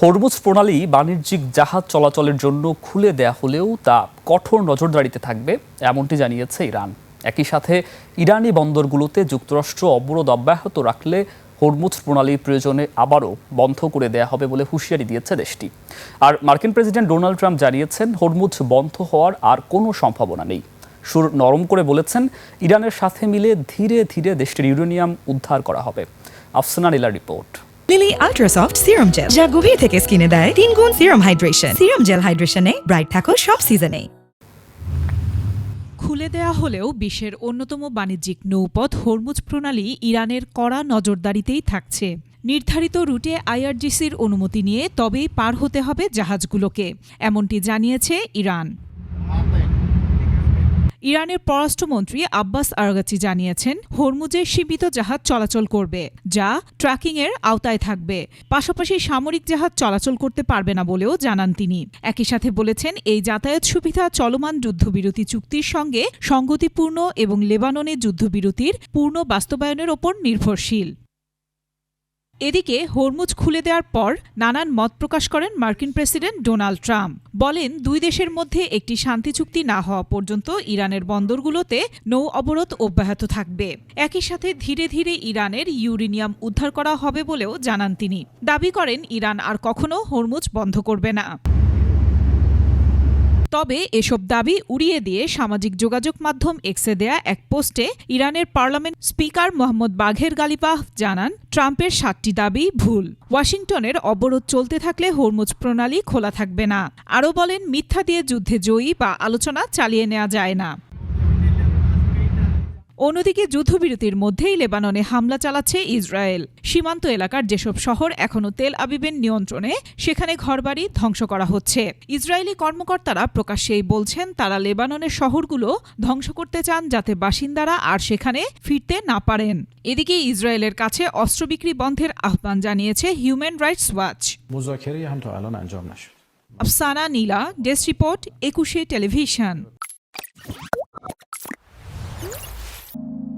Hormuz প্রণালী বাণিজ্যিক জাহাজ চলাচলের জন্য খুলে দেয়া হলেও তা কঠোর নজরদারিতে থাকবে এমনটি জানিয়েছে ইরান। একই সাথে ইরানি বন্দরগুলোতে যুক্তরাষ্ট্র অবরোধ অব্যাহত রাখলে হরমুজ প্রণালী প্রয়োজনে আবারও বন্ধ করে দেয়া হবে বলে হুঁশিয়ারি দিয়েছে দেশটি। আর মার্কিন প্রেসিডেন্ট ডোনাল্ড ট্রাম্প জানিয়েছেন হরমুজ বন্ধ হওয়ার আর কোনো সম্ভাবনা নেই। সুর নরম করে বলেছেন ইরানের সাথে মিলে ধীরে ধীরে দেশটির ইউরেনিয়াম উদ্ধার করা হবে। আফসানা নীলার report. Lily ultrasoft serum gel, যা গভীর থেকে স্কিনে দেয় 3 গুণ সিরাম হাইড্রেশন। সিরাম জেল হাইড্রেশনে ব্রাইট থাকো সব সিজনে। খুলে দেয়া হলেও বিশ্বের অন্যতম বাণিজ্যিক নৌপথ হরমুজ প্রণালী ইরানের কড়া নজরদারিতেই থাকছে। নির্ধারিত রুটে আইআরজিসির অনুমতি নিয়ে তবেই পার হতে হবে জাহাজগুলোকে, এমনটি জানিয়েছে ইরান। ইরানের পররাষ্ট্রমন্ত্রী আব্বাস আরাগাচি জানিয়েছেন হরমুজে সীমিত জাহাজ চলাচল করবে, যা ট্র্যাকিংয়ের আওতায় থাকবে। পাশাপাশি সামরিক জাহাজ চলাচল করতে পারবে না বলেও জানান তিনি। একই সাথে বলেছেন এই যাতায়াত সুবিধা চলমান যুদ্ধবিরতি চুক্তির সঙ্গে সঙ্গতিপূর্ণ এবং লেবাননে যুদ্ধবিরতির পূর্ণ বাস্তবায়নের ওপর নির্ভরশীল। এদিকে হরমুজ খুলে দেওয়ার পর নানান মত প্রকাশ করেন মার্কিন প্রেসিডেন্ট ডোনাল্ড ট্রাম্প। বলেন, 2 দেশের মধ্যে একটি শান্তি চুক্তি না হওয়া পর্যন্ত ইরানের বন্দরগুলোতে নৌ অবরোধ অব্যাহত থাকবে। একই সাথে ধীরে ধীরে ইরানের ইউরেনিয়াম উদ্ধার করা হবে বলেও জানান তিনি। দাবি করেন ইরান আর কখনো হরমুজ বন্ধ করবে না। তবে এসব দাবি উড়িয়ে দিয়ে সামাজিক যোগাযোগ মাধ্যম এক্সে দেয়া এক পোস্টে ইরানের পার্লামেন্ট স্পিকার মোহাম্মদ বাঘের গালিবাফ জানান ট্রাম্পের 7টি দাবি ভুল। ওয়াশিংটনের অবরোধ চলতে থাকলে হরমুজ প্রণালী খোলা থাকবে না। আরও বলেন, মিথ্যা দিয়ে যুদ্ধে জয়ী বা আলোচনা চালিয়ে নেওয়া যায় না। অন্যদিকে যুদ্ধবিরতির মধ্যেই লেবাননে হামলা চালাচ্ছে ইসরায়েল। সীমান্ত এলাকার যেসব শহর এখনও তেল আবিবের নিয়ন্ত্রণে, সেখানে ঘরবাড়ি ধ্বংস করা হচ্ছে। ইসরায়েলি কর্মকর্তারা প্রকাশ্যেই বলছেন তারা লেবাননের শহরগুলো ধ্বংস করতে চান যাতে বাসিন্দারা আর সেখানে ফিরতে না পারেন। এদিকে ইসরায়েলের কাছে অস্ত্র বিক্রি বন্ধের আহ্বান জানিয়েছে হিউম্যান রাইটস ওয়াচ। مذاکره هم تا الان انجام نشد. আফসানা নীলা, ডেস্ক রিপোর্ট, 21 টেলিভিশন।